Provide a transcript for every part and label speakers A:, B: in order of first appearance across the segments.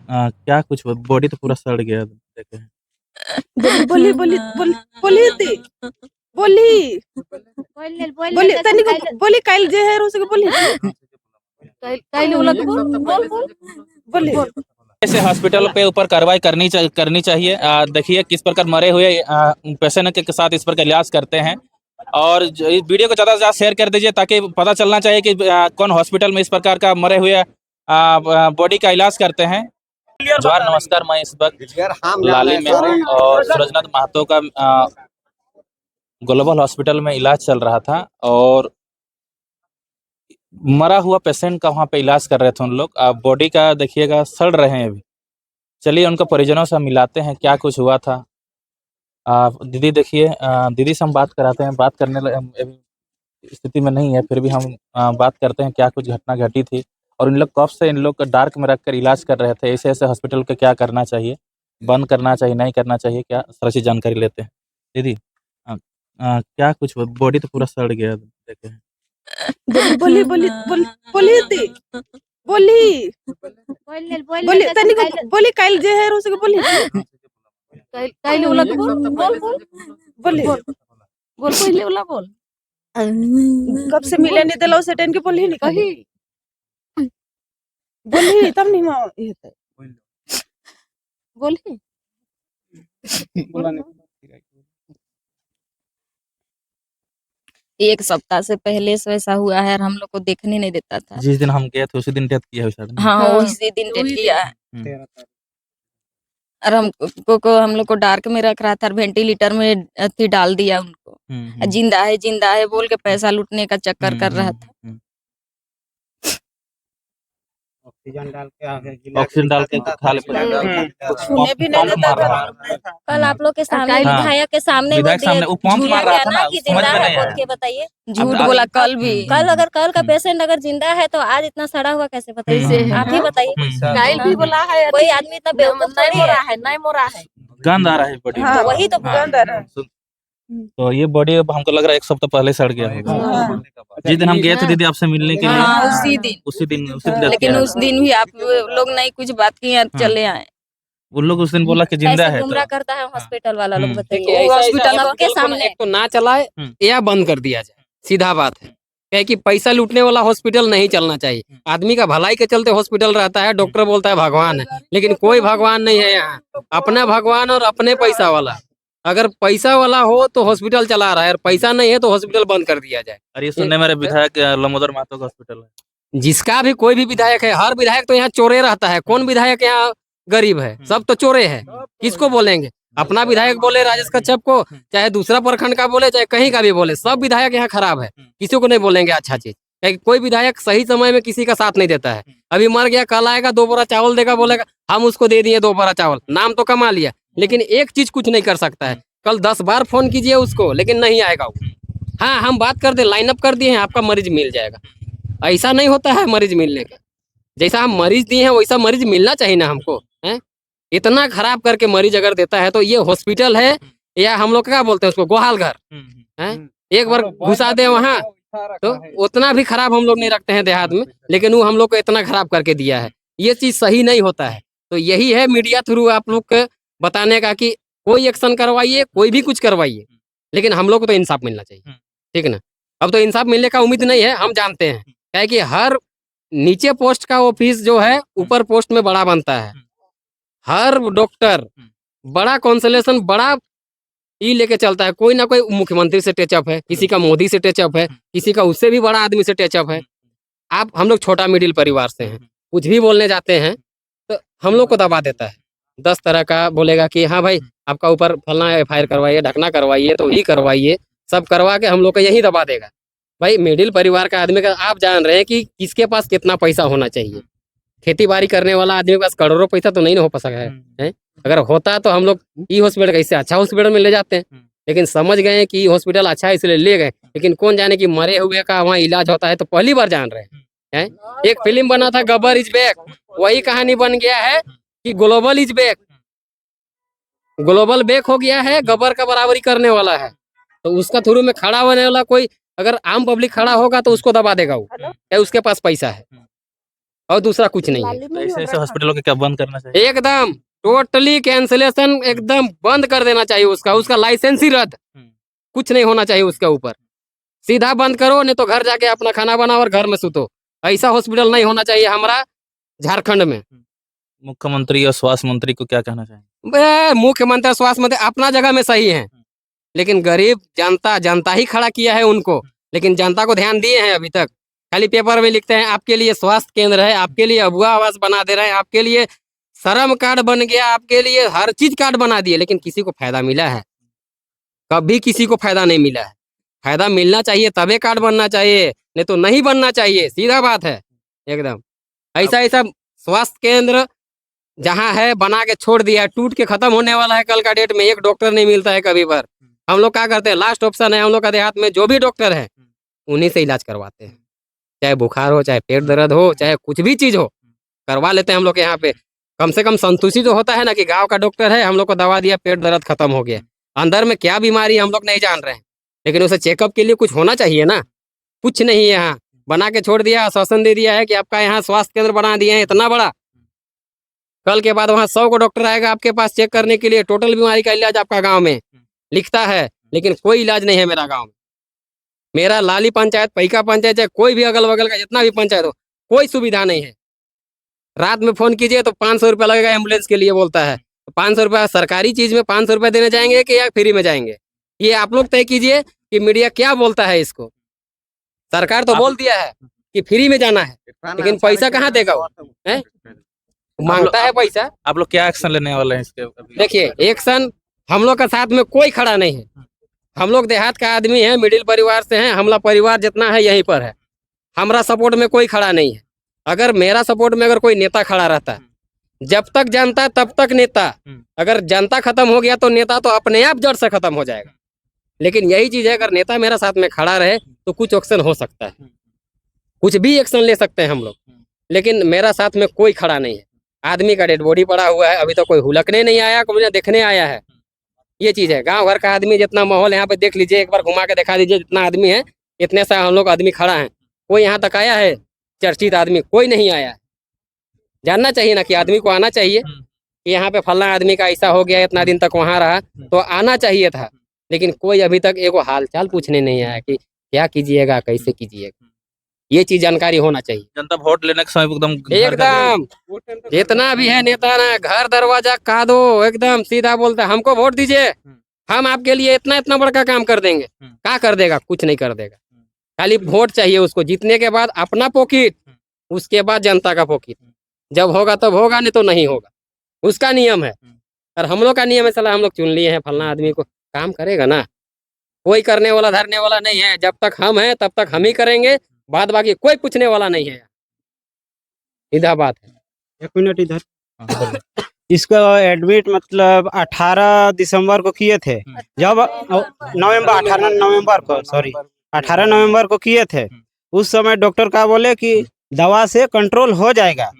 A: क्या कुछ बॉडी तो पूरा सड़ गया देखे।
B: बोली बोली बोली बोली ती बोली बोली तनी को बोली काल जे है उसके बोली काल बोला तो बोल बोल बोली
A: ऐसे हॉस्पिटल पे ऊपर कार्रवाई करनी चाहिए। देखिए किस प्रकार मरे हुए पेशेंट के साथ इस प्रकार इलाज करते हैं। और इस वीडियो को ज़्यादा से ज़्यादा शेयर कर दीजिए ताकि पता चलना चाहिए कि कौन हॉस्पिटल में इस प्रकार का मरे हुए बॉडी का इलाज करते हैं। जोहार नमस्कार, मैं इस वक्त लाली में हूँ और सूरजनाथ महतो का ग्लोबल हॉस्पिटल में इलाज चल रहा था और मरा हुआ पेशेंट का वहाँ पे इलाज कर रहे थे उन लोग। बॉडी का देखिएगा सड़ रहे हैं अभी। चलिए उनको परिजनों से मिलाते हैं क्या कुछ हुआ था। दीदी देखिए, दीदी से हम बात कराते हैं। बात करने स्थिति में नहीं है फिर भी हम बात करते हैं क्या कुछ घटना घटी थी और इन लोग कब से इन लोग को डार्क में रखकर इलाज कर रहे थे। ऐसे ऐसे हॉस्पिटल को क्या करना चाहिए, बंद करना चाहिए, नहीं करना चाहिए, क्या सारी चीज़ जानकारी लेते हैं। दीदी क्या कुछ बॉडी तो पूरा सड़ गया देखे।
B: बोली बोली बोली बोली ती बोली बोली तनी को बोली काल जे है उसके बोली काल बोला तो बोल बोल बोली बोल पहले वाला बोल कब से मिले नहीं दिला उसे टेन के बोली नहीं कही बोली तब नहीं मां ये बोली
C: एक सप्ताह से पहले से वैसा हुआ है और हम लोग को देखने नहीं देता था।
A: जिस दिन हम गए थे उसी दिन डेथ किया है शायद।
C: हाँ, उसी दिन डेथ किया है और हम लोग को डार्क में रख रहा था और वेंटिलेटर में डाल दिया उनको। जिंदा है बोल के पैसा लूटने का चक्कर कर रहा था।
A: ऑक्सीजन डाल के खा ले
B: छूने भी नहीं देता था।
C: कल आप लोग के सामने विधायक के सामने
A: वो पंप मार रहा था ना,
C: कि जिंदा है बोल के बताइए। झूठ बोला कल भी। अगर कल का पेशेंट अगर जिंदा है तो आज इतना सड़ा हुआ कैसे बताइए? आप ही बताइए।
B: काल भी बोला है
C: कोई आदमी इतना बेवकूफ
B: नहीं मोरा है नहीं मोरा है
A: गंद आ रहा है बॉडी में।
C: वही तो
B: गंद आ रहा है।
A: तो ये बॉडी अब हमको लग रहा है एक सप्ताह पहले सड़ गया होगा। जिस दिन हम गए थे दीदी आपसे मिलने के लिए उसी दिन
C: लेकिन उस दिन भी आप लोग नहीं कुछ बात किए चले आए।
A: उन लोग उस दिन बोला कि जिंदा है।
C: गुमराह करता है हॉस्पिटल वाला लोग बताइए। हॉस्पिटल के सामने
D: तो ना चलाए या बंद कर दिया जाए, सीधा बात है। क्या कि पैसा लूटने वाला हॉस्पिटल नहीं चलना चाहिए। आदमी का भलाई के चलते हॉस्पिटल रहता है, डॉक्टर बोलता है भगवान है, लेकिन कोई भगवान नहीं है यहाँ। अपना भगवान और अपने पैसा वाला। अगर पैसा वाला हो तो हॉस्पिटल चला रहा है और पैसा नहीं है तो हॉस्पिटल बंद कर दिया जाए।
A: और ये सुनने मेरे विधायक लमोदर महतो का हॉस्पिटल है।
D: जिसका भी कोई भी विधायक है, हर विधायक तो यहाँ चोरे रहता है। कौन विधायक यहाँ गरीब है? सब तो चोरे है। किसको बोलेंगे? अपना विधायक बोले राजेश कच्छप को, चाहे दूसरा प्रखंड का बोले, चाहे कहीं का भी बोले, सब विधायक यहाँ खराब है। किसी को नहीं बोलेंगे अच्छा चीज। कोई विधायक सही समय में किसी का साथ नहीं देता है। अभी मर गया, कल आएगा 2 बोरा चावल देगा, बोलेगा हम उसको दे दिए 2 बोरा चावल। नाम तो कमा लिया लेकिन एक चीज कुछ नहीं कर सकता है। कल 10 बार फोन कीजिए उसको लेकिन नहीं आएगा वो। हाँ, हम बात कर दे, लाइन अप कर दिए हैं, आपका मरीज मिल जाएगा। ऐसा नहीं होता है मरीज मिलने का। जैसा हम मरीज दिए हैं वैसा मरीज मिलना चाहिए ना हमको। है इतना खराब करके मरीज अगर देता है तो ये हॉस्पिटल है या हम लोग क्या बोलते हैं उसको, गोहाल घर है। एक बार घुसा दे वहाँ तो उतना भी खराब हम लोग नहीं रखते हैं देहात में, लेकिन वो हम लोग को इतना खराब करके दिया है। ये चीज सही नहीं होता है। तो यही है मीडिया थ्रू आप लोग को बताने का कि कोई एक्शन करवाइए, कोई भी कुछ करवाइए, लेकिन हम लोग को तो इंसाफ मिलना चाहिए। ठीक ना? अब तो इंसाफ मिलने का उम्मीद नहीं है, हम जानते हैं। क्या है कि हर नीचे पोस्ट का ऑफिस जो है ऊपर पोस्ट में बड़ा बनता है। हर डॉक्टर बड़ा कॉन्सलेशन, बड़ा ये लेके चलता है। कोई ना कोई मुख्यमंत्री से टचअप है, किसी का मोदी से टचअप है, किसी का उससे भी बड़ा आदमी से टचअप है। हम लोग छोटा मिडिल परिवार से हैं, कुछ भी बोलने जाते हैं तो हम लोग को दबा देता है। 10 तरह का बोलेगा कि हाँ भाई आपका ऊपर फलना FIR करवाइए, ढकना करवाइए, तो ही करवाइए, सब करवा के हम लोग को यही दबा देगा। भाई मिडिल परिवार का आदमी का आप जान रहे हैं कि किसके पास कितना पैसा होना चाहिए। खेती बाड़ी करने वाला आदमी के पास करोड़ों पैसा तो नहीं हो सका है। अगर होता तो हम लोग ई हॉस्पिटल कैसे अच्छा हॉस्पिटल में ले जाते हैं, लेकिन समझ गए कि हॉस्पिटल अच्छा है इसलिए ले गए। लेकिन कौन जाने कि मरे हुए का वहाँ इलाज होता है तो पहली बार जान रहे हैं। एक फिल्म बना था गब्बर इज बैक, वही कहानी बन गया है कि global is back. Global back हो गया है, गब्बर का बराबरी करने वाला है। तो उसका थ्रू में खड़ा होने वाला कोई अगर आम पब्लिक खड़ा होगा तो उसको दबा देगा वो, क्या उसके पास पैसा है। और दूसरा कुछ नहीं है।
A: तो ऐसे ऐसे हॉस्पिटलों के क्या बंद करना चाहिए?
D: एकदम टोटली कैंसिलेशन एकदम बंद कर देना चाहिए उसका लाइसेंस ही रद्द, कुछ नहीं होना चाहिए उसके ऊपर, सीधा बंद करो, नहीं तो घर जाके अपना खाना बनाओ और घर में सुतो। ऐसा हॉस्पिटल नहीं होना चाहिए हमारा झारखंड में।
A: मुख्यमंत्री और स्वास्थ्य मंत्री को क्या कहना चाहिए?
D: मुख्यमंत्री स्वास्थ्य मंत्री अपना जगह में सही है, लेकिन गरीब जनता ही खड़ा किया है उनको, लेकिन जनता को ध्यान दिए हैं अभी तक? खाली पेपर में लिखते हैं आपके लिए स्वास्थ्य केंद्र है, आपके लिए अबुआ आवास बना दे रहे हैं, आपके लिए श्रम कार्ड बन गया, आपके लिए हर चीज कार्ड बना दिए, लेकिन किसी को फायदा मिला है? कभी किसी को फायदा नहीं मिला है। फायदा मिलना चाहिए तबे कार्ड बनना चाहिए, नहीं तो नहीं बनना चाहिए, सीधा बात है एकदम। ऐसा स्वास्थ्य केंद्र जहाँ है बना के छोड़ दिया, टूट के खत्म होने वाला है कल का डेट में, एक डॉक्टर नहीं मिलता है कभी पर। हम लोग क्या करते हैं, लास्ट ऑप्शन है हम लोग का देहात में, जो भी डॉक्टर है उन्हीं से इलाज करवाते हैं, चाहे बुखार हो, चाहे पेट दर्द हो, चाहे कुछ भी चीज हो, करवा लेते हैं हम लोग यहाँ पे। कम से कम संतुष्टि तो होता है ना कि गांव का डॉक्टर है, हम लोग को दवा दिया, पेट दर्द खत्म हो गया। अंदर में क्या बीमारी हम लोग नहीं जान रहे हैं, लेकिन उसे चेकअप के लिए कुछ होना चाहिए ना, कुछ नहीं है। यहाँ बना के छोड़ दिया, आश्वासन दे दिया है कि आपका यहाँ स्वास्थ्य केंद्र बना दिए हैं इतना बड़ा, कल के बाद वहाँ 100 को डॉक्टर आएगा आपके पास चेक करने के लिए, टोटल बीमारी का इलाज आपका गाँव में लिखता है, लेकिन कोई इलाज नहीं है मेरा गाँव में। मेरा लाली पंचायत, पैका पंचायत, चाहे कोई भी अगल बगल का जितना भी पंचायत हो, कोई सुविधा नहीं है। रात में फोन कीजिए तो 500 रुपया लगेगा एम्बुलेंस के लिए बोलता है। 500 रुपया सरकारी चीज में 500 रुपया देने जाएंगे कि या फ्री में जाएंगे, ये आप लोग तय कीजिए कि मीडिया क्या बोलता है इसको। सरकार तो बोल दिया है कि फ्री में जाना है, लेकिन पैसा कहाँ देगा वो? है? मांगता है पैसा।
A: आप लोग क्या एक्शन लेने वाले हैं इसके अभी?
D: देखिए एक्शन हम लोग का साथ में कोई खड़ा नहीं है। हम लोग देहात का आदमी है, मिडिल परिवार से हैं, हमला परिवार जितना है यहीं पर है, हमारा सपोर्ट में कोई खड़ा नहीं है। अगर मेरा सपोर्ट में अगर कोई नेता खड़ा रहता, जब तक जनता तब तक नेता, अगर जनता खत्म हो गया तो नेता तो अपने आप जड़ से खत्म हो जाएगा। लेकिन यही चीज है, अगर नेता मेरा साथ में खड़ा रहे तो कुछ एक्शन हो सकता है, कुछ भी एक्शन ले सकते हैं हम लोग, लेकिन मेरा साथ में कोई खड़ा नहीं है। आदमी का डेड बॉडी पड़ा हुआ है, अभी तो कोई हुलकने नहीं आया, कोई देखने आया है। ये चीज है, गांव घर का आदमी जितना माहौल यहाँ पे देख लीजिए, एक बार घुमा के दिखा दीजिए, जितना आदमी है इतने सा हम लोग आदमी खड़ा है। कोई यहाँ तक आया है चर्चित आदमी? कोई नहीं आया है। जानना चाहिए ना कि आदमी को आना चाहिए कि यहाँ पे फलना आदमी का ऐसा हो गया, इतना दिन तक वहाँ रहा, तो आना चाहिए था। लेकिन कोई अभी तक एगो हाल चाल पूछने नहीं आया कि क्या कीजिएगा, कैसे कीजिएगा, ये चीज जानकारी होना चाहिए।
A: जनता वोट लेने के समय एकदम
D: जितना भी है नेता ना, घर दरवाजा का दो, एकदम सीधा बोलता है हमको वोट दीजिए, हम आपके लिए इतना इतना बड़ा काम कर देंगे। क्या कर देगा? कुछ नहीं कर देगा। खाली वोट चाहिए उसको, जीतने के बाद अपना पॉकेट, उसके बाद जनता का पॉकेट। जब होगा तब होगा, नहीं तो नहीं होगा, उसका नियम है। और हम लोग का नियम है, सलाह हम लोग चुन लिए हैं फलना आदमी को, काम करेगा ना, कोई करने वाला धरने वाला नहीं है। जब तक हम हैं तब तक हम ही करेंगे, बाद बाकी कोई पूछने वाला नहीं है। इधर बात है।
E: एक मिनट इधर। इसका एडमिट मतलब 18 दिसंबर को किए थे, जब 18 नवंबर को, सॉरी 18 नवंबर को किए थे। उस समय डॉक्टर का बोले कि दवा से कंट्रोल हो जाएगा।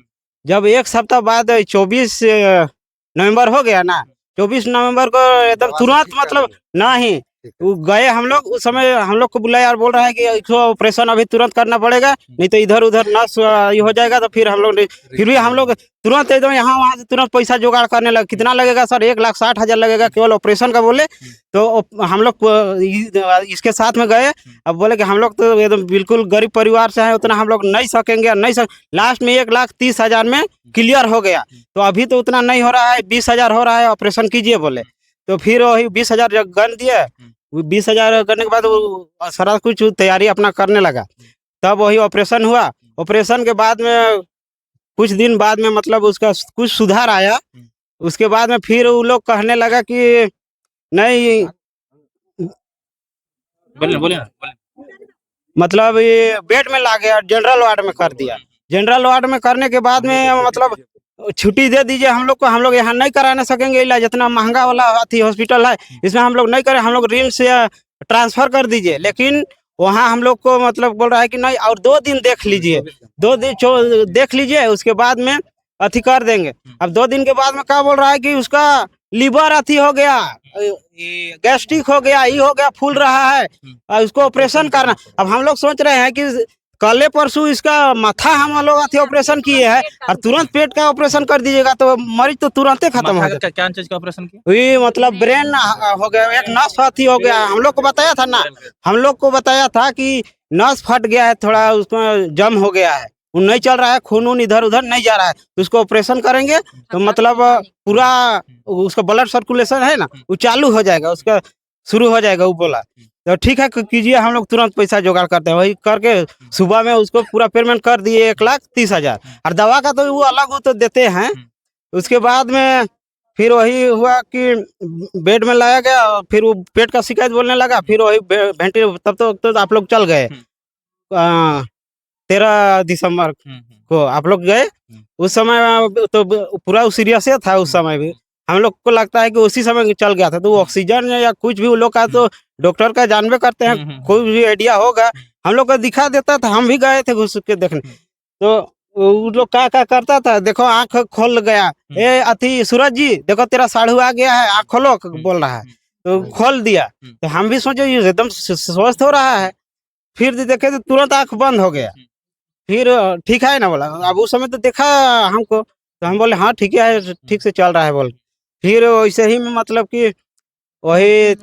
E: जब एक सप्ताह बाद 24 नवंबर हो गया ना, 24 नवंबर को एकदम तुरंत मतलब नहीं गए हम लोग। उस समय हम लोग को बुलाया और बोल रहा है कि इसको ऑपरेशन अभी तुरंत करना पड़ेगा, नहीं तो इधर उधर नस ये हो जाएगा। तो फिर हम लोग तुरंत एकदम यहाँ वहाँ से तुरंत पैसा जुगाड़ करने लगे। कितना लगेगा सर? 1,60,000 लगेगा केवल ऑपरेशन का बोले। तो हम लोग इसके साथ में गए। अब बोले कि हम लोग तो एकदम बिल्कुल गरीब परिवार से हैं, उतना हम लोग नहीं सकेंगे, लास्ट में 1,30,000 में क्लियर हो गया। तो अभी तो उतना नहीं हो रहा है, 20,000 हो रहा है, ऑपरेशन कीजिए बोले। तो फिर वही 20,000 जब गन दिए, 20,000 करने के बाद वो सारा कुछ तैयारी अपना करने लगा। तब वही ऑपरेशन हुआ। ऑपरेशन के बाद में कुछ दिन बाद में मतलब उसका कुछ सुधार आया। उसके बाद में फिर वो लोग कहने लगा कि नहीं,
A: बोले
E: मतलब ये बेड में ला गया, जनरल वार्ड में कर दिया। जनरल वार्ड में करने के बाद में मतलब छुट्टी दे दीजिए हम लोग को, हम लोग यहाँ नहीं कराने सकेंगे इलाज, जितना महंगा वाला अथी हॉस्पिटल है इसमें हम लोग नहीं करें, हम लोग रिम्स से ट्रांसफर कर दीजिए। लेकिन वहाँ हम लोग को मतलब बोल रहा है कि नहीं, और 2 दिन देख लीजिए, 2 दिन देख लीजिए, उसके बाद में अथी कर देंगे। अब 2 दिन के बाद में क्या बोल रहा है कि उसका लीवर अथी हो गया, गैस्ट्रिक हो गया, ये हो गया, फूल रहा है, और उसको ऑपरेशन करना। अब हम लोग सोच रहे हैं कि कल परसों इसका माथा हम लोग अथी ऑपरेशन किए हैं और तुरंत पेट का ऑपरेशन कर दीजिएगा तो मरीज तो तुरंत ही खत्म हो
A: माथा
E: जाएगा।
A: का क्या चीज का ऑपरेशन किया?
E: ये मतलब ब्रेन हो गया, एक नस अथी हो गया, हम लोग को बताया था ना, हम लोग को बताया था कि नस फट गया है, थोड़ा उसमें जम हो गया है, वो नहीं चल रहा है, खून वून इधर उधर नहीं जा रहा है, तो उसको ऑपरेशन करेंगे तो मतलब पूरा उसका ब्लड सर्कुलेशन है ना वो चालू हो जाएगा, उसका शुरू हो जाएगा। वो बोला तो ठीक है कीजिए, हम लोग तुरंत पैसा जुगाड़ करते हैं। वही करके सुबह में उसको पूरा पेमेंट कर दिए 1,30,000, और दवा का तो वो अलग वो तो देते हैं। उसके बाद में फिर वही हुआ कि बेड में लाया गया, फिर वो पेट का शिकायत बोलने लगा, फिर वही वेंटिलेटर, तब तो आप लोग चल गए 13 दिसंबर को आप लोग गए। उस समय तो पूरा सीरियस था, उस समय भी हम लोग को लगता है कि उसी समय चल गया था, तो वो ऑक्सीजन या कुछ भी वो लोग का तो डॉक्टर का जानबे करते हैं, कोई भी आइडिया होगा हम लोग को दिखा देता था, हम भी गए थे घुस के देखने। तो वो लोग क्या करता था, देखो आंख खोल गया, ए अथी सूरज जी देखो तेरा साढ़ू आ गया है, आंख खोलो बोल रहा है, तो खोल दिया, तो हम भी सोचे ये एकदम स्वस्थ हो रहा है, फिर देखे तो तुरंत आंख बंद हो गया। फिर ठीक है ना बोला, अब उस समय तो देखा हमको, तो हम बोले हाँ ठीक है, ठीक से चल रहा है बोल। फिर वैसे ही में मतलब कि वही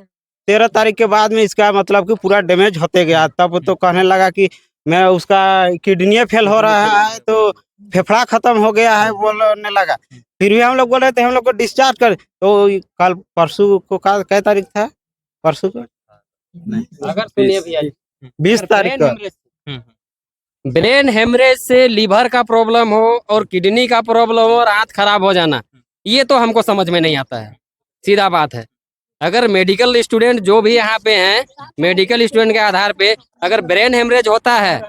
E: 13 तारीख के बाद में इसका मतलब कि पूरा डैमेज होते गया, तब तो कहने लगा कि मैं उसका किडनी फेल हो रहा है, तो फेफड़ा खत्म हो गया है बोलने लगा। फिर भी हम लोग बोल रहे थे हम लोग को डिस्चार्ज कर, तो कल परसों को क्या तारीख था, परसों को
D: अगर सुनिए भैया,
E: 20 तारीख को
D: ब्रेन हेमरेज से लीवर का प्रॉब्लम हो और किडनी का प्रॉब्लम हो और हाथ खराब हो जाना, ये तो हमको समझ में नहीं आता है, सीधा बात है। अगर मेडिकल स्टूडेंट जो भी यहाँ पे हैं, मेडिकल स्टूडेंट के आधार पे अगर ब्रेन हेमरेज होता है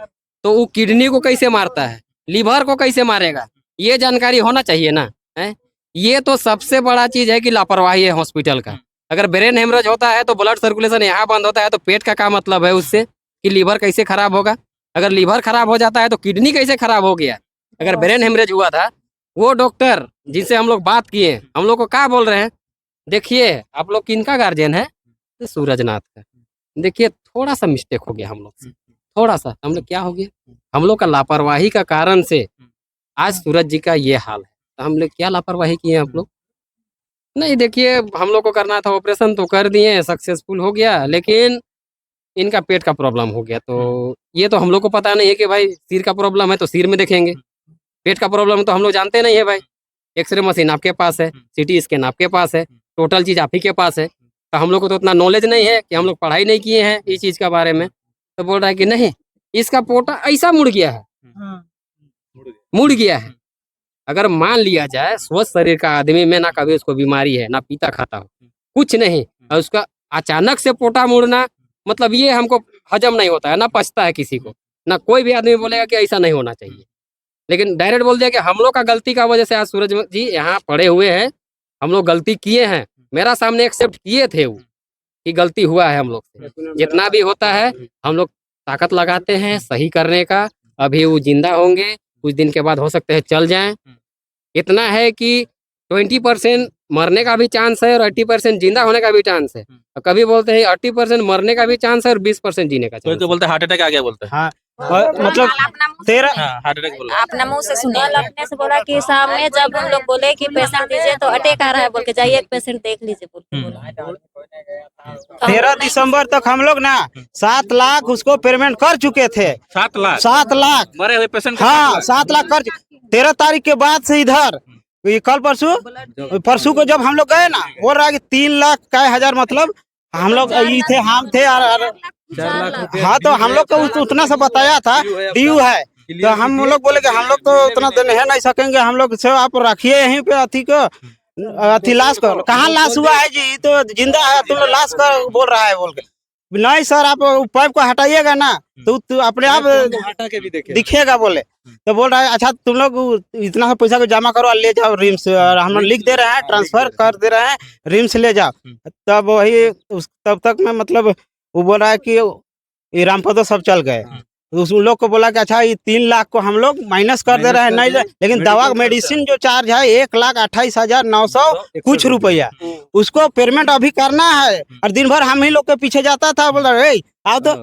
D: तो वो किडनी को कैसे मारता है, लीवर को कैसे मारेगा, ये जानकारी होना चाहिए ना है। ये तो सबसे बड़ा चीज है कि लापरवाही है हॉस्पिटल का। अगर ब्रेन हेमरेज होता है तो ब्लड सर्कुलेशन यहाँ बंद होता है, तो पेट का क्या मतलब है उससे कि लीवर कैसे खराब होगा। अगर लीवर खराब हो जाता है तो किडनी कैसे खराब हो गया। अगर ब्रेन हेमरेज हुआ था, वो डॉक्टर जिनसे हम लोग बात किए, हम लोग को क्या बोल रहे हैं, देखिए आप लोग किनका गार्जियन है, तो सूरजनाथ का, देखिए थोड़ा सा मिस्टेक हो गया हम लोग से, थोड़ा सा हम लोग क्या हो गया, हम लोग का लापरवाही का कारण से आज सूरज जी का ये हाल है। तो हम लोग क्या लापरवाही किए आप लोग, नहीं देखिए हम लोग को करना था ऑपरेशन तो कर दिए, सक्सेसफुल हो गया, लेकिन इनका पेट का प्रॉब्लम हो गया। तो ये तो हम लोग को पता नहीं है कि भाई सिर का प्रॉब्लम है तो सिर में देखेंगे, पेट का प्रॉब्लम तो हम लोग जानते नहीं है भाई। एक्सरे मशीन आपके पास है, सीटी स्कैन आपके पास है, टोटल चीज आप ही के पास है, तो हम लोग को तो उतना नॉलेज नहीं है कि हम लोग पढ़ाई नहीं किए हैं इस चीज के बारे में। तो बोल रहा है कि नहीं इसका पोटा ऐसा मुड़ गया है, मुड़ गया है। अगर मान लिया जाए स्वस्थ शरीर का आदमी में ना कभी उसको बीमारी है, ना पीता खाता हो, कुछ नहीं, और उसका अचानक से पोटा मुड़ना, मतलब ये हमको हजम नहीं होता है, ना पचता है किसी को, ना कोई भी आदमी बोलेगा कि ऐसा नहीं होना चाहिए। लेकिन डायरेक्ट बोल दिया कि हम लोग का गलती का वजह से आज सूरज जी यहाँ पड़े हुए हैं, हम लोग गलती किए हैं, मेरा सामने एक्सेप्ट किए थे वो कि गलती हुआ है हम लोग से। जितना भी होता है हम लोग ताकत लगाते हैं सही करने का। अभी वो जिंदा होंगे, कुछ दिन के बाद हो सकते हैं चल जाएं। इतना है कि 20% मरने का भी चांस है और 80% जिंदा होने का भी चांस है। और कभी बोलते हैं 80% मरने का भी चांस है और 20% जीने का
A: कोई
D: चांस
A: तो बोलते हैं हार्ट अटैक आ गया बोलते हैं।
E: हाँ मतलब 13
A: हाँ हार्ट अटैक बोला।
F: अपना मुंह से सुनिए। अपने से बोला कि शाम में जब हम लोग बोले कि पेशेंट दीजिए तो अटैक आ रहा है बोल के जाइए एक पेशेंट देख लीजिए बोल के बोला।
E: 13 दिसंबर तक हम लोग ना 7 लाख उसको पेमेंट कर चुके थे।
A: 7 लाख
E: 7 लाख
A: मरे हुए पेशेंट का
E: हाँ 7 लाख कर 13 तारीख के बाद से इधर ये कल परसों को जब हम लोग गए ना, बोल रहा है कि 3 लाख का हजार, मतलब हम लोग ये थे, हम थे हाँ, तो हम लोग को उतना सा बताया था ड्यू है, तो हम लोग बोले कि हम लोग तो उतना देने है नहीं सकेंगे, हम लोग से आप रखिए यहीं पे अथी को, अथी लाश को। कहाँ लाश हुआ है जी, तो जिंदा है, तुम लोग लाश का बोल रहा है बोल के। नहीं सर आप पाइप को हटाइएगा ना तो अपने आप
D: हटा के भी
E: दिखेगा बोले। तो बोल रहा है अच्छा तुम लोग इतना सा पैसा को जमा करो और ले जाओ रिम्स, और हम लोग लिख दे रहे हैं, ट्रांसफर कर दे रहे हैं, रिम्स ले जाओ। तब वही तब तक में मतलब वो बोल रहा है कि ये रामपदो सब चल गए। उस लोग को बोला कि अच्छा ये 3 लाख को हम लोग माइनस कर दे रहे हैं, नहीं लेकिन दवा मेडिसिन जो चार्ज है 1,28,900 कुछ रुपया, उसको पेमेंट अभी करना है। और दिन भर हम ही लोग के पीछे जाता था, बोल रहा है आओ तो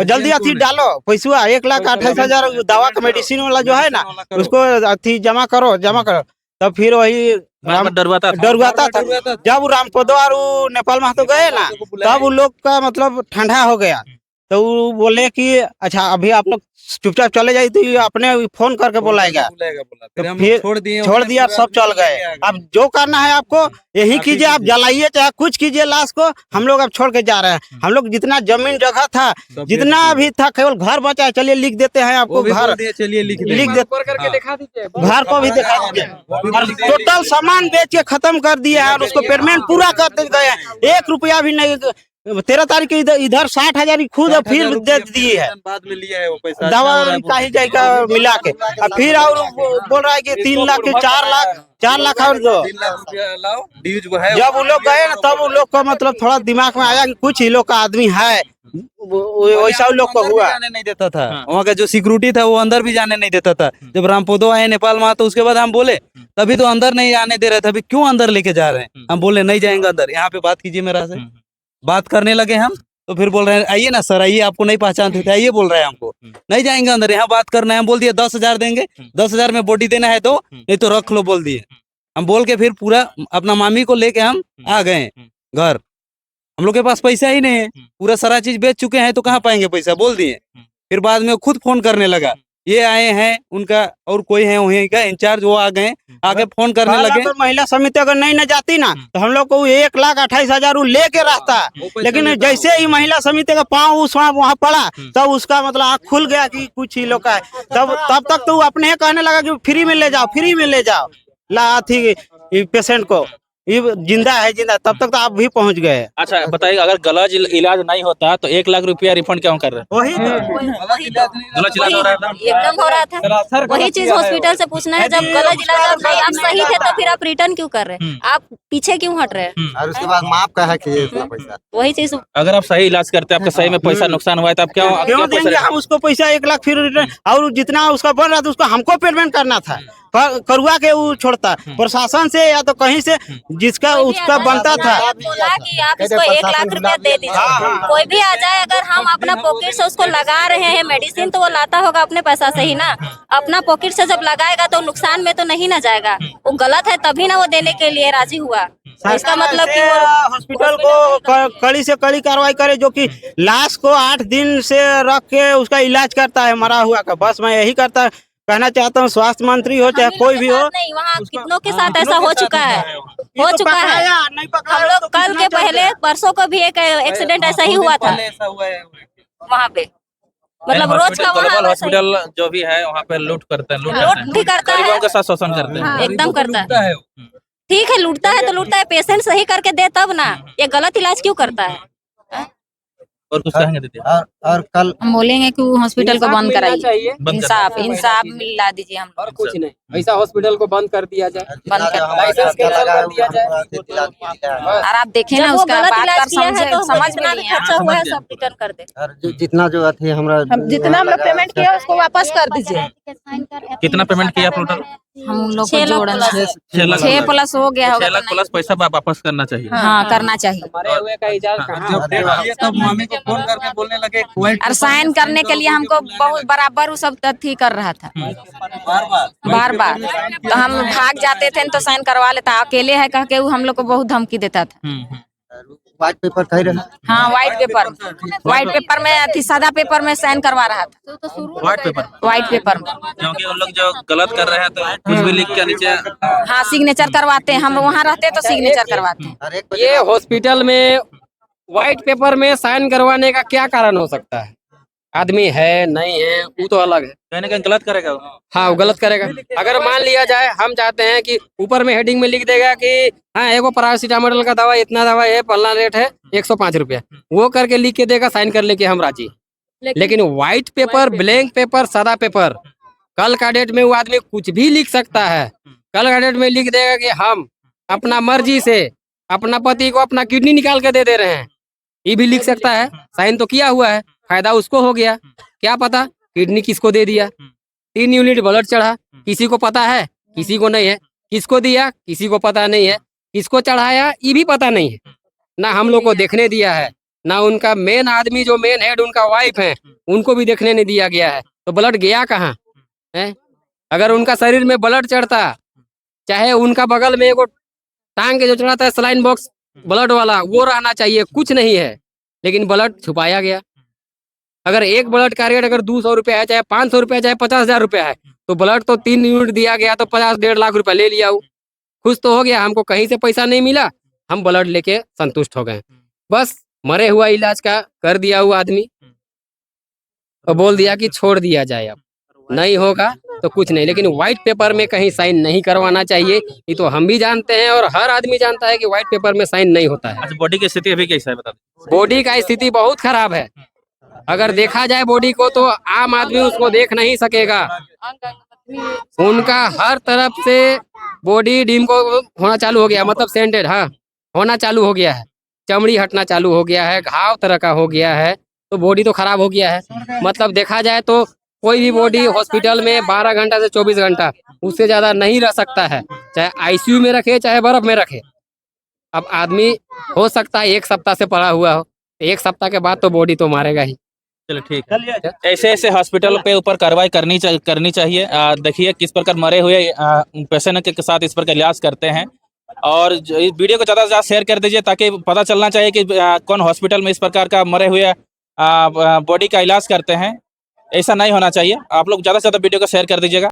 E: जल्दी अथी डालो पैसा 1,28,000 दवा का मेडिसिन वाला जो है ना उसको अथी जमा करो तब फिर वही डरवाता था। जब रामपदो और वो नेपाल महतो गए ना तब उन लोग का मतलब ठंडा हो गया, तो वो बोले कि अच्छा अभी आप लोग चुपचाप चले जाइए, तो ये अपने फोन करके बुलाएगा, तो फिर छोड़ दिया, सब चल गए। अब जो करना है आपको यही कीजिए, आप जलाइए चाहे कुछ कीजिए लाश को, हम लोग अब छोड़ के जा रहे हैं। हम लोग जितना जमीन जगह था जितना भी था केवल घर बचा है, चलिए लिख देते हैं आपको घर,
D: चलिए लिख
E: देते घर को भी दिखा दीजिए। और टोटल सामान बेच के खत्म कर दिया है और उसको पेमेंट पूरा करते गए हैं, 1 रुपया भी नहीं। 13 तारीख इधर 60,000 खुद फिर दे दिए है,
G: बाद में लिया है वो पैसा
E: दवा का ही जाएगा मिला के, और फिर और बोल रहा है कि 3 लाख के 4 लाख और दो।
G: 3 लाख रुपया लाओ ड्यूज वो है।
E: जब वो लोग गए ना तब उन लोग का मतलब थोड़ा दिमाग में आया कि कुछ ही लोग का आदमी है, वैसा उन लोग को हुआ।
G: जाने नहीं देता था, वहाँ का जो सिक्योरिटी था वो अंदर भी जाने नहीं देता था। जब रामपोदो आए नेपाल में तो उसके बाद हम बोले तभी तो अंदर नहीं आने दे रहे थे, अभी क्यों अंदर लेके जा रहे हैं? हम बोले नहीं जाएंगे अंदर, यहाँ पे बात कीजिए मेरा से। बात करने लगे हम तो फिर बोल रहे हैं आइए ना सर, आइए, आपको नहीं पहचानते थे, आइए बोल रहे हैं हमको, नहीं जाएंगे अंदर, यहाँ बात करना है। हम बोल दिए 10,000 देंगे, 10,000 में बॉडी देना है तो, नहीं तो रख लो बोल दिए। हम बोल के फिर पूरा अपना मामी को लेके हम आ गए घर। हम लोग के पास पैसा ही नहीं है, पूरा सारा चीज बेच चुके हैं, तो कहाँ पाएंगे पैसा बोल दिए। फिर बाद में खुद फोन करने लगा, ये आए हैं उनका और कोई है वहीं का इंचार्ज, वो आ गए, आगे फोन करने लगे। तो महिला समिति अगर नहीं न जाती ना तो हम लोग को 1,28,000 लेके रहता, लेकिन जैसे ही महिला समिति का पाँव उस वहाँ पड़ा तब उसका मतलब आँख खुल गया कि कुछ ही लोग का है। तब तक तो वो अपने कहने लगा कि फ्री में ले जाओ ला थी पेशेंट को, ये जिंदा है जिंदा, तब तक तो आप भी पहुंच गए।
A: अच्छा बताइए, अगर गलत इलाज नहीं होता तो 1 लाख रुपया रिफंड क्यों कर रहे हैं?
E: वही
A: गलत इलाज हो रहा था,
F: एकदम हो रहा था। वही चीज हॉस्पिटल से पूछना है, जब गलत इलाज और नहीं आप सही थे तो फिर आप रिटर्न क्यों कर रहे हैं? आप पीछे क्यों हट रहे हैं?
H: और उसके बाद माफ कहा कि ये इतना पैसा,
F: वही चीज
A: अगर आप सही इलाज करते, आपका सही में पैसा नुकसान हुआ है तो आप
E: क्यों देंगे हम उसको पैसा 1 लाख फिर रिटर्न? और जितना उसका बन रहा था उसको हमको पेमेंट करना था, करुआ के वो छोड़ता प्रशासन से या तो कहीं से जिसका उसका बनता था।
F: बोला कि आप इसको 1 लाख रुपया दे दीजिए, कोई भी आ जाए, अगर हम अपना पॉकेट से उसको लगा रहे हैं मेडिसिन तो वो लाता होगा अपने पैसा से ही ना, अपना पॉकेट से जब लगाएगा तो नुकसान में तो नहीं ना जाएगा। वो गलत है तभी ना वो देने के लिए राजी हुआ। इसका मतलब कि वो
E: हॉस्पिटल को कड़ी से कड़ी कार्रवाई करे, जो कि लाश को 8 दिन से रख के उसका इलाज करता है मरा हुआ का। बस मैं यही कहना चाहता हूँ, स्वास्थ्य मंत्री हो चाहे कोई भी हो।
F: नहीं, वहाँ कितनों के साथ ऐसा हो चुका है, हम लोग कल के पहले परसों को भी एक एक्सीडेंट ऐसा ही हुआ था वहाँ पे। मतलब रोज का वहाँ
A: हॉस्पिटल जो भी है वहाँ पे लूट करते हैं,
F: लूट भी करता है,
A: गरीबों के साथ शोषण करते हैं,
F: एकदम करता है। ठीक है, लूटता है तो लूटता है, पेशेंट सही करके दे तब ना, ये गलत इलाज क्यों करता है?
A: और कुछ कहेंगे दीदी?
H: और कल
C: हम बोलेंगे कि हॉस्पिटल को बंद कराइए,
A: बंद
C: इंसाफ मिला दीजिए हम
D: और कुछ नहीं, ऐसा हॉस्पिटल को बंद कर दिया जाए,
C: बंद कर।
D: लाइसेंस कैंसिल कर दिया जाए।
C: और आप देखें ना
F: जब वो
C: उसका
F: गलत
C: बात
F: इलाज
C: कर
F: किया है तो
C: समझ में
F: जितना भी
C: नहीं है।
F: खर्चा हुआ है सब रिटर्न कर दे।
H: और जितना जो अथी हमरा
B: जितना हम लोग पेमेंट किया उसको वापस कर दीजिए।
A: कितना पेमेंट किया टोटल?
C: हम लोग
F: 6
C: को जोड़ना
F: लाख
C: 6 प्लस हो गया
A: 6
C: होगा
A: लाख प्लस पैसा वापस करना चाहिए।
C: हाँ करना चाहिए।
D: मरे हुए का इजाजत कहाँ
G: जब देखिए तब मामी को फोन करके बोलने लगे
C: और साइन करने के लिए हमको बहुत बराबर वो सब तथ्य कर रहा था बार बार, तो हम भाग जाते थे तो साइन करवा लेता, अकेले है कह के वो हम लोग को बहुत धमकी देता था।
H: व्हाइट पेपर कह रहे हैं।
C: हाँ व्हाइट पेपर में अथी सादा पेपर में साइन करवा रहा था, व्हाइट पेपर में,
A: क्योंकि उन लोग जो गलत कर रहे हैं तो कुछ भी लिख के नीचे
C: हाँ सिग्नेचर करवाते हैं। हम वहाँ रहते तो सिग्नेचर करवाते हैं।
H: हर एक
D: ये हॉस्पिटल में व्हाइट पेपर में साइन करवाने का क्या कारण हो सकता है? आदमी है नहीं है वो तो अलग है,
A: कहीं ना कहीं गलत करेगा वो।
D: हाँ वो गलत करेगा। अगर मान लिया जाए हम चाहते हैं कि ऊपर में हेडिंग में लिख देगा कि हाँ एगो पैरासीटामोल का दवा इतना दवा है, पल्ला रेट है 105 रुपया, वो करके लिख के देगा, साइन कर लेके हम राजी। लेकिन व्हाइट पेपर, ब्लैंक पेपर, सादा पेपर, कल का डेट में वो आदमी कुछ भी लिख सकता है। कल का डेट में लिख देगा कि हम अपना मर्जी से अपना पति को अपना किडनी निकाल के दे रहे हैं, ये भी लिख सकता है। साइन तो किया हुआ है, फायदा उसको हो गया। क्या पता किडनी किसको दे दिया, 3 यूनिट ब्लड चढ़ा, किसी को पता है किसी को नहीं है, किसको दिया किसी को पता नहीं है, किसको चढ़ाया ये भी पता नहीं है, ना हम लोग को देखने दिया है, ना उनका मेन आदमी जो मेन हेड उनका वाइफ है उनको भी देखने नहीं दिया गया है। तो ब्लड गया कहाँ है? अगर उनका शरीर में ब्लड चढ़ता, चाहे उनका बगल में एगो टांग के जो चढ़ाता है सलाइन बॉक्स ब्लड वाला, वो रहना चाहिए, कुछ नहीं है, लेकिन ब्लड छुपाया गया। अगर एक ब्लड का रेट अगर 200 रुपया है, चाहे 500 रुपया, चाहे 50,000 रुपया है, तो ब्लड तो 3 यूनिट दिया गया तो 50-1.5 लाख रुपया ले लिया। खुश तो हो गया, हमको कहीं से पैसा नहीं मिला, हम ब्लड लेके संतुष्ट हो गए। बस मरे हुआ इलाज का कर दिया हुआ आदमी और बोल दिया कि छोड़ दिया जाए, अब नहीं होगा तो कुछ नहीं। लेकिन व्हाइट पेपर में कहीं साइन नहीं करवाना चाहिए। ये तो हम भी जानते हैं और हर आदमी जानता है कि व्हाइट पेपर में साइन नहीं होता है।
A: अच्छा, बॉडी की स्थिति अभी कैसा है बता दो।
D: बॉडी का स्थिति बहुत खराब है। अगर देखा जाए बॉडी को तो आम आदमी उसको देख नहीं सकेगा। उनका हर तरफ से बॉडी डिम को होना चालू हो गया, मतलब सेंटेड, हाँ, होना चालू हो गया है, चमड़ी हटना चालू हो गया है, घाव तरह का हो गया है, तो बॉडी तो खराब हो गया है। मतलब देखा जाए तो कोई भी बॉडी हॉस्पिटल में 12 घंटा से 24 घंटा उससे ज्यादा नहीं रह सकता है, चाहे आईसीयू में रखे चाहे बर्फ में रखे। अब आदमी हो सकता है 1 सप्ताह से पड़ा हुआ हो, 1 सप्ताह के बाद तो बॉडी तो मारेगा ही।
A: चलो ठीक है, ऐसे ऐसे हॉस्पिटल पे ऊपर कार्रवाई करनी चाहिए। देखिए किस प्रकार मरे हुए पेशेंट के साथ इस प्रकार इलाज करते हैं। और इस वीडियो को ज़्यादा से ज़्यादा शेयर कर दीजिए ताकि पता चलना चाहिए कि कौन हॉस्पिटल में इस प्रकार का मरे हुए बॉडी का इलाज करते हैं। ऐसा नहीं होना चाहिए। आप लोग ज़्यादा से ज़्यादा वीडियो को शेयर कर दीजिएगा।